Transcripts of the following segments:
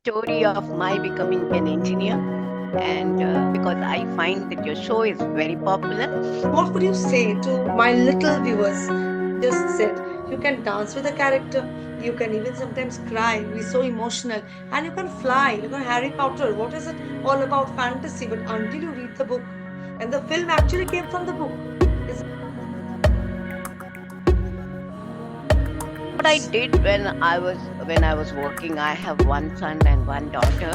story of my becoming an engineer, and because I find that your show is very popular. What would you say to my little viewers? Just said you can dance with a character, you can even sometimes cry, be so emotional, and you can fly. You can Harry Potter. What is it all about fantasy? But until you read the book, and the film actually came from the book. Is What I did when I was working, I have one son and one daughter.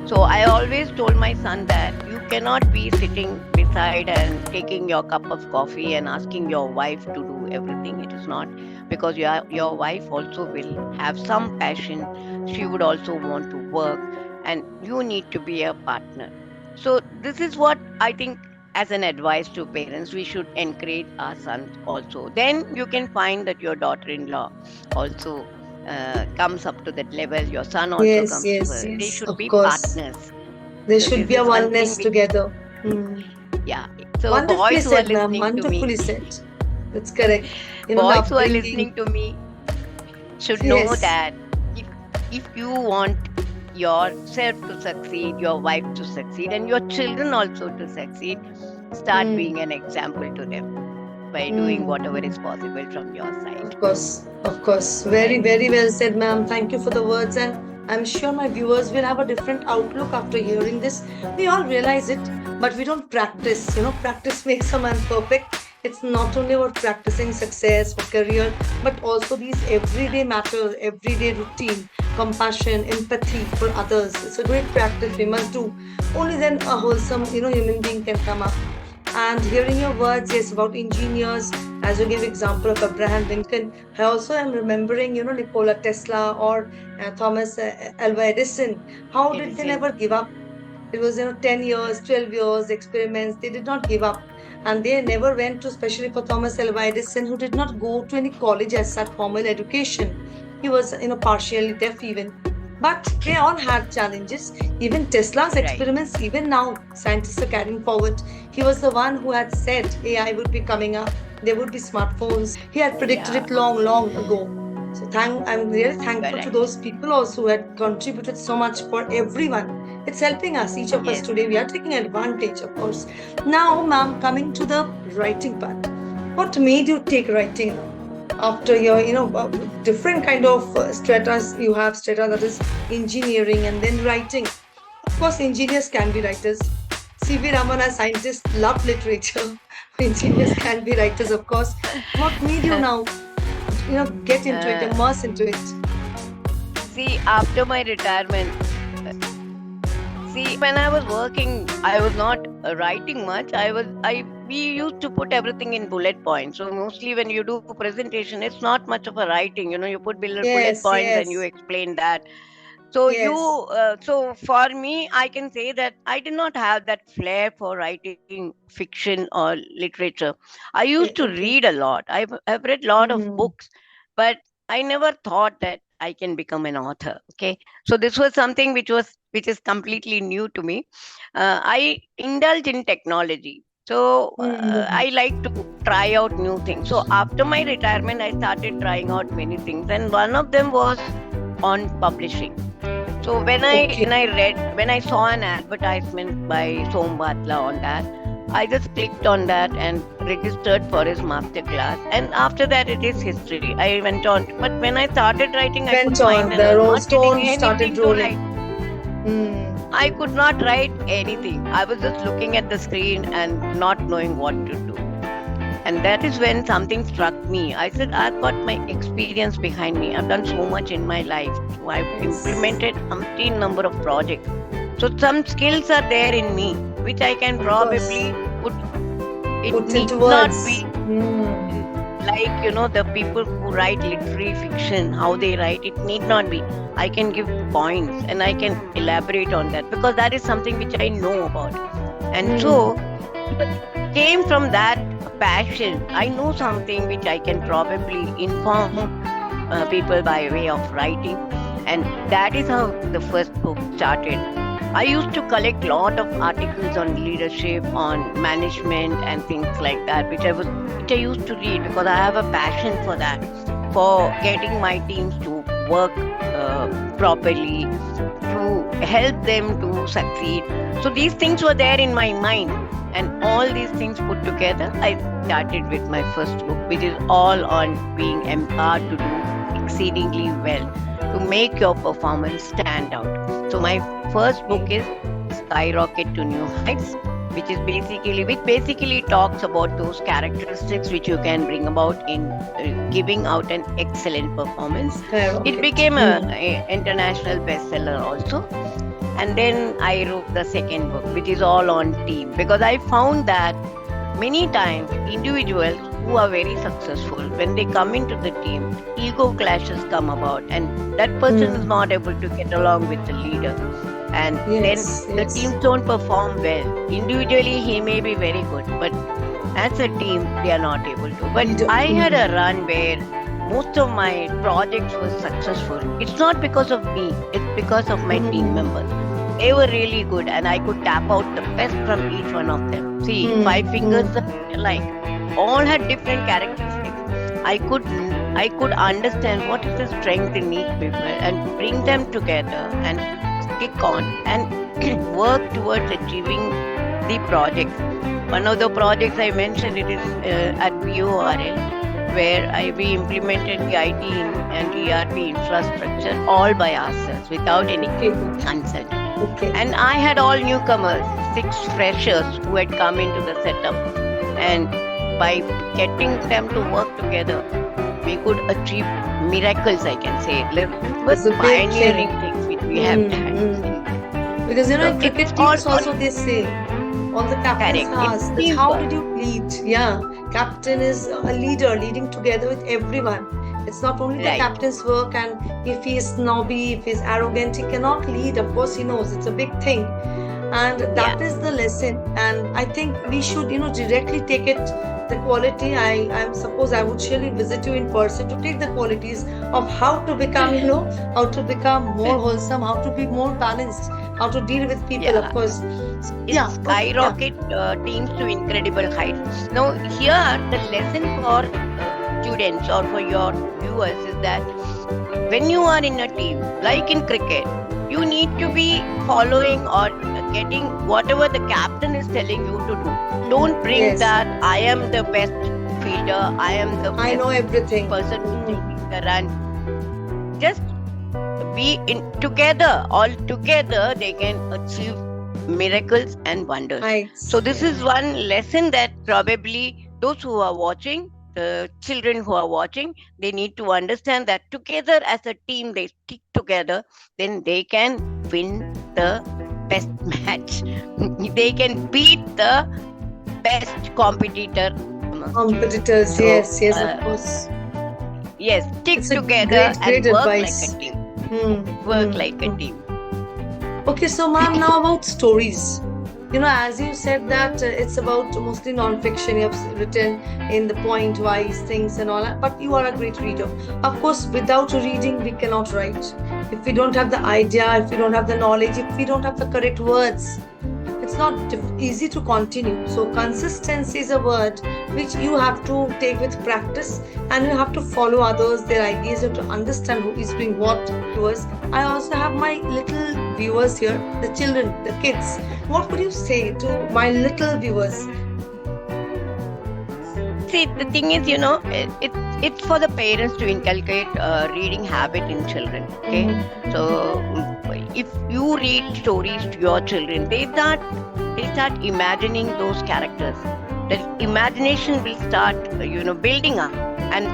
So I always told my son that you cannot be sitting beside and taking your cup of coffee and asking your wife to do everything. It is not, because your wife also will have some passion. She would also want to work, and you need to be a partner. So this is what I think, as an advice to parents, we should encourage our sons also. Then you can find that your daughter-in-law also comes up to that level. Your son also yes, comes to yes, her. They yes. should Of be course, partners. there So should this be a is one oneness thing which, together. Hmm. yeah. So Wonderfully boys who are said, ma'am. listening to me, Wonderfully said. That's correct. The boys who are upbringing. listening to me should know Yes. that if if you want yourself to succeed, your wife to succeed, and your children also to succeed, start Hmm. being an example to them by doing Hmm. whatever is Hmm. possible from your side, Of course, of course. Very, right? very well said, ma'am. Thank you for the words, and I'm sure my viewers will have a different outlook after hearing this. We all realize it, but we don't practice. Practice makes a man perfect. It's not only about practicing success for career, but also these everyday matters, everyday routine, compassion, empathy for others. It's a great practice we must do. Only then a wholesome, human being can come up. And hearing your words, yes, about engineers, as you gave example of Abraham Lincoln, I also am remembering, Nikola Tesla or Thomas Alva Edison. How did they Edison. never give up? It was, 10 years, 12 years, experiments. They did not give up. And they never went to, especially for Thomas Alva Edison, who did not go to any college as such formal education. He was, partially deaf even. But they all had challenges. Even Tesla's Right. experiments, even now, scientists are carrying forward. He was the one who had said AI would be coming up. There would be smartphones. He had predicted Yeah. it long, long ago. So I'm really thankful to Correct. those people also who had contributed so much for everyone. It's helping us, each of us Yes. today. We are taking advantage, of course. Now, ma'am, coming to the writing part. What made you take writing after your, different kind of stratas you have, strata that is engineering and then writing. Of course, engineers can be writers. C.V. Ramana, scientists, love literature. Engineers can be writers, of course. What made you now, get into it, uh, immerse into it? See, after my retirement, uh, see, when I was working, I was not writing much. We used to put everything in bullet points. So mostly when you do presentation, it's not much of a writing. You put bullet Yes, points and you yes, explain that. yes. So for me, I can say that I did not have that flair for writing fiction or literature. I used to read Okay. a lot. I've read a lot of Hmm. books, but I never thought that I can become an author. Okay, so this was something which is completely new to me. I indulge in technology. So Hmm. I like to try out new things. So after my retirement, I started trying out many things, and one of them was on publishing. So Okay. when I saw an advertisement by Som Batla on that, I just clicked on that and registered for his master class. And after that, it is history. I went on, but when I started writing, I could Went find on. and I The was rose not getting stone started anything to rolling. write. Hmm. I could not write anything. I was just looking at the screen and not knowing what to do. And that is when something struck me. I said, I've got my experience behind me. I've done so much in my life. So I've Yes. implemented umpteen number of projects. So some skills are there in me, which I can Of course. probably put. It Put need into not words. be Hmm. the people who write literary fiction, how they write. It need not be. I can give points and I can elaborate on that because that is something which I know about. And Hmm. so it came from that passion. I know something which I can probably inform people by way of writing, and that is how the first book started. I used to collect lot of articles on leadership, on management, and things like that, which I used to read because I have a passion for that, for getting my teams to work properly, to help them to succeed. So these things were there in my mind, and all these things put together, I started with my first book, which is all on being empowered to do exceedingly well, to make your performance stand out. So my first book is Skyrocket to New Heights, which basically talks about those characteristics which you can bring about in giving out an excellent performance. It became a international bestseller also. And then I wrote the second book, which is all on team, because I found that many times individuals who are very successful, when they come into the team, ego clashes come about, and that person is not able to get along with the leader. And then the teams don't perform well. Individually, he may be very good, but as a team, they are not able to. But I had a run where most of my projects were successful. It's not because of me, it's because of my team members. They were really good, and I could tap out the best from each one of them. See, Five Fingers like all had different characteristics. I could understand what is the strength in each people and bring them together and stick on and work towards achieving the project. One of the projects I mentioned, it is at BORL, where we implemented the IT and ERP infrastructure all by ourselves without any consent. And I had all newcomers, 6 freshers who had come into the setup, and by getting them to work together, we could achieve miracles, I can say. But pioneering things which we have done. Because in cricket teams also they say, all the captains ask, how did you lead? Yeah, captain is a leader leading together with everyone. It's not only the captain's work, and if he is snobby, if he's arrogant, he cannot lead. Of course, he knows it's a big thing, and that is the lesson. And I think we should, directly take it. The quality. I suppose I would surely visit you in person to take the qualities of how to become, how to become more wholesome, how to be more balanced, how to deal with people. Of course, skyrocket teams to incredible heights. Now here the lesson for students or for your viewers is that when you are in a team, like in cricket, you need to be following or getting whatever the captain is telling you to do. Don't bring that I am the best fielder, I know everything person taking the run. Just be together, all together they can achieve miracles and wonders. So this is one lesson that probably those who are watching, the children who are watching, they need to understand that together as a team, they stick together, then they can win the best match. They can beat the best competitors. So, yes, of course. Yes, stick together and work advice. Like a team. Work like a team. Okay, so ma'am, now about stories. As you said that it's about mostly non-fiction, you have written in the point-wise things and all that, but you are a great reader. Of course, without reading, we cannot write. If we don't have the idea, if we don't have the knowledge, if we don't have the correct words, it's not easy to continue. So consistency is a word which you have to take with practice, and you have to follow others, their ideas, you have to understand who is doing what to us. I also have my little viewers here, the children, the kids. What would you say to my little viewers? See, the thing is, it's for the parents to inculcate reading habit in children. Okay, so if you read stories to your children, they start imagining those characters. The imagination will start, building up. And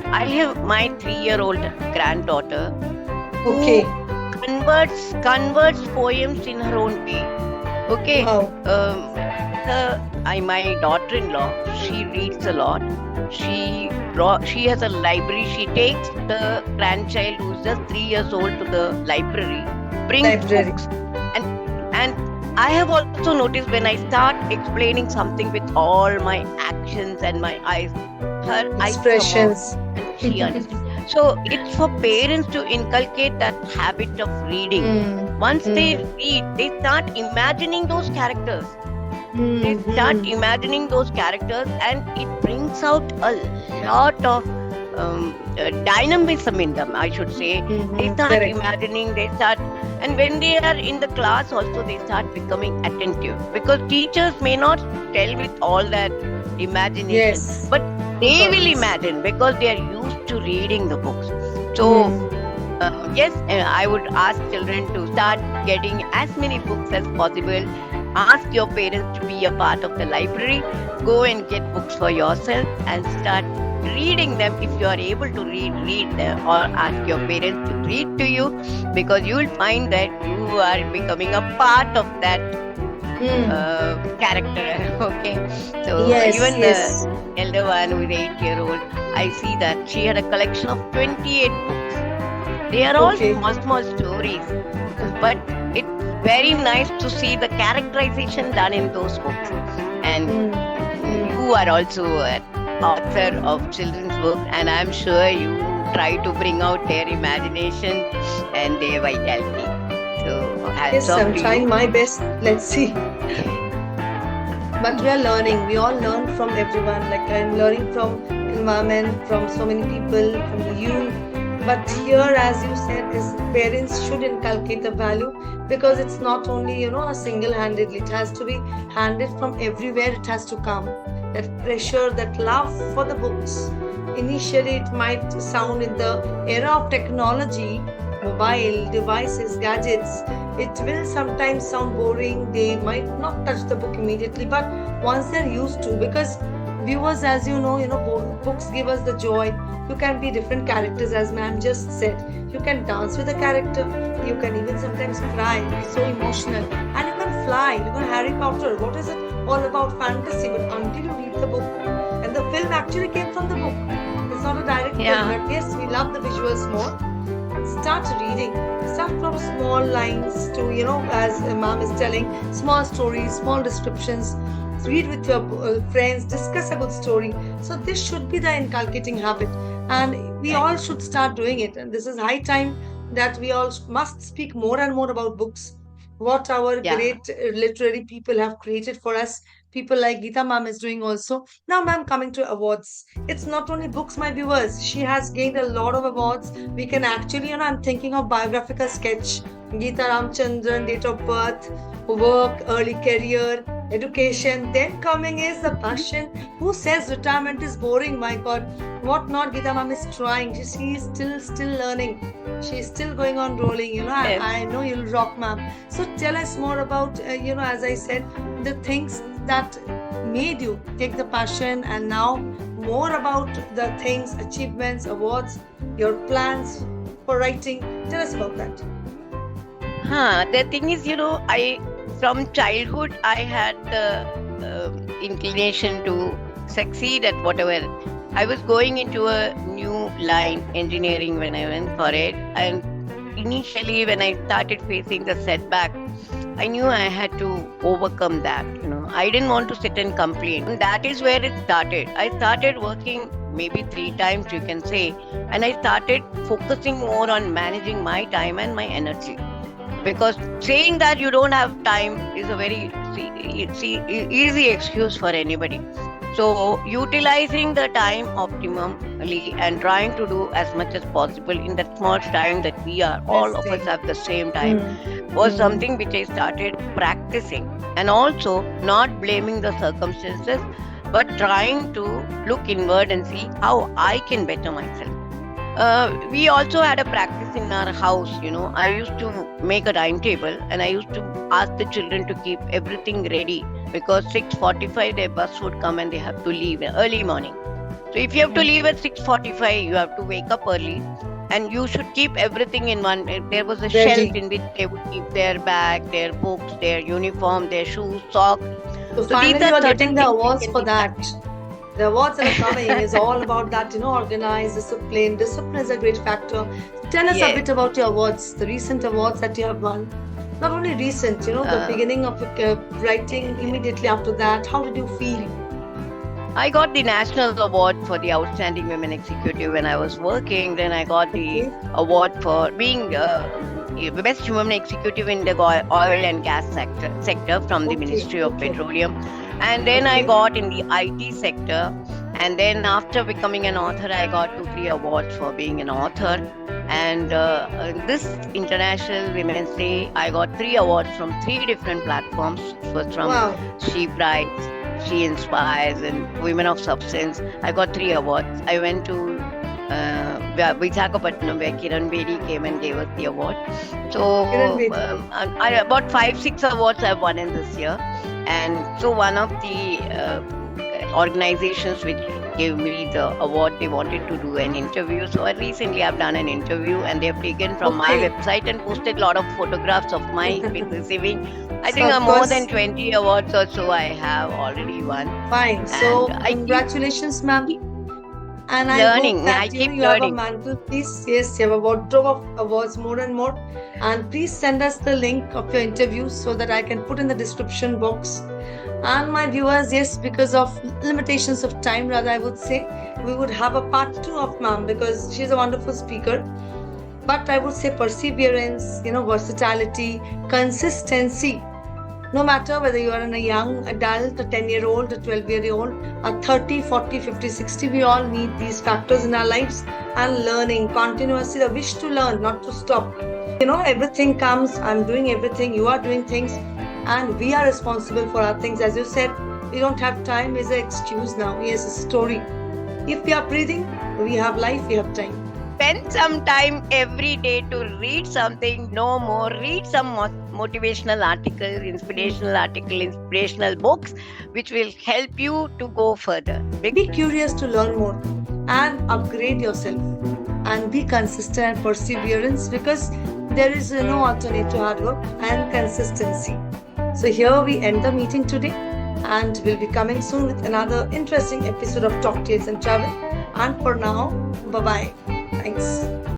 I have my 3-year-old granddaughter who converts poems in her own way. Okay. Wow. My daughter-in-law, she reads a lot. She has a library. She takes the grandchild who's just 3 years old to the library, brings books, and I have also noticed when I start explaining something with all my actions and my eyes, her expressions, and she understands. So it's for parents to inculcate that habit of reading. Once they read, they start imagining those characters. They start imagining those characters, and it brings out a lot of dynamism in them, I should say. They start imagining, they start And when they are in the class also, they start becoming attentive, because teachers may not tell with all that imagination, Yes. but they will Importance. imagine because they are used to reading the books. So Hmm. yes, I would ask children to start getting as many books as possible. Ask your parents to be a part of the library. Go and get books for yourself and start reading them. If you are able to read them, or ask your parents to read to you, because you will find that you are becoming a part of that Hmm. character. Okay, so Yes, even the yes. elder one who is 8-year-old, I see that she had a collection of 28 books. They are all Okay. small, small stories, but it's very nice to see the characterization done in those books. And Hmm. Hmm. you are also an author of children's book, and I'm sure you try to bring out their imagination and their vitality. So hats Yes, off I'm to trying you. my best. Let's see. But we are learning. We all learn from everyone. Like I'm learning from environment, from so many people, from you. But here, as you said, is parents should inculcate the value because it's not only a single-handedly. It has to be handed from everywhere. It has to come. That pressure, that love for the books. Initially, it might sound in the era of technology, mobile devices, gadgets, it will sometimes sound boring. They might not touch the book immediately, but once they're used to, because viewers, as books give us the joy. You can be different characters, as ma'am just said. You can dance with a character. You can even sometimes cry, be so emotional, and you can fly. You can Harry Potter. What is it all about? Fantasy, but until you read the book, and the film actually came from the book. It's not a direct film, Yeah. but yes, we love the visuals more. Start reading. Start from small lines to, as ma'am is telling, small stories, small descriptions. Read with your friends, discuss a good story. So, this should be the inculcating habit, and we Right. all should start doing it. And this is high time that we all must speak more and more about books, what our Yeah. great literary people have created for us. People like Geeta ma'am is doing also. Now, ma'am, coming to awards. It's not only books, my viewers. She has gained a lot of awards. We can actually, I'm thinking of biographical sketch. Geeta Ramchandran, date of birth, work, early career, education. Then coming is the passion. Who says retirement is boring? My God, what not? Geeta ma'am is trying. She is still learning. She's still going on rolling. Yes. I know you'll rock, ma'am. So tell us more about, as I said, the things that made you take the passion, and now more about the things, achievements, awards, your plans for writing. Tell us about that. The thing is, I from childhood I had the inclination to succeed at whatever. I was going into a new line, engineering, when I went for it, and initially when I started facing the setback, I knew I had to overcome that. I didn't want to sit and complain. And that is where it started. I started working maybe 3 times, you can say, and I started focusing more on managing my time and my energy. Because saying that you don't have time is a very easy excuse for anybody. So utilizing the time optimally and trying to do as much as possible in that small time that we are all Best of us day. at the same time Hmm. was Hmm. something which I started practicing, and also not blaming the circumstances, but trying to look inward and see how I can better myself. We also had a practice in our house. I used to make a timetable, and I used to ask the children to keep everything ready, because 6:45 their bus would come and they have to leave early morning. So if you have to leave at 6:45, you have to wake up early, and you should keep everything in one. There was a shelf Ready. in which they would keep their bag, their books, their uniform, their shoes, socks. So So these finally, are you are certain getting the things which awards can for be that. practiced. The awards that are coming is all about that, organized discipline. Discipline is a great factor. Tell us a Yes. bit about your awards, the recent awards that you have won. Not only recent, the Uh, beginning of writing immediately after that. How did you feel? I got the national award for the outstanding women executive when I was working. Then I got the Okay. award for being best women executive in the oil and gas sector from the Okay. Ministry of Okay. Petroleum. And then I Okay. got in the IT sector. And then after becoming an author, I got 2-3 awards for being an author. And this International Women's Day, I got 3 awards from 3 different platforms. First from Wow. She Brides, She Inspires, and Women of Substance. I got 3 awards. I went to Visakhapatnam, where Kiran Bedi came and gave us the award. So Kiran Bedi. about 5-6 awards I've won in this year. And so one of the organizations which gave me the award, they wanted to do an interview. So recently I've done an interview, and they've taken from my Okay. website and posted a lot of photographs of my receiving. I So think of more course- than 20 awards or so I have already won. Fine. So And I keep congratulations, ma'am. And I learning. hope that I keep you have a learning. mantelpiece. Yes, you have a wardrobe of awards, more and more. And please send us the link of your interview so that I can put in the description box. And my viewers, yes, because of limitations of time, rather I would say, we would have a part 2 of ma'am, because she's a wonderful speaker. But I would say perseverance, versatility, consistency. No matter whether you are a young adult, a 10-year-old, a 12-year-old, a 30, 40, 50, 60, we all need these factors in our lives. And learning continuously, the wish to learn, not to stop. Everything comes, I'm doing everything, you are doing things, and we are responsible for our things. As you said, we don't have time is an excuse now. Yes, a story. If we are breathing, we have life, we have time. Spend some time every day to read something, no more. Read some motivational articles, inspirational books, which will help you to go further. Be curious to learn more and upgrade yourself, and be consistent and perseverance, because there is no alternate to hard work and consistency. So here we end the meeting today, and we'll be coming soon with another interesting episode of Talk Tales and Travel. And for now, bye-bye. Thanks.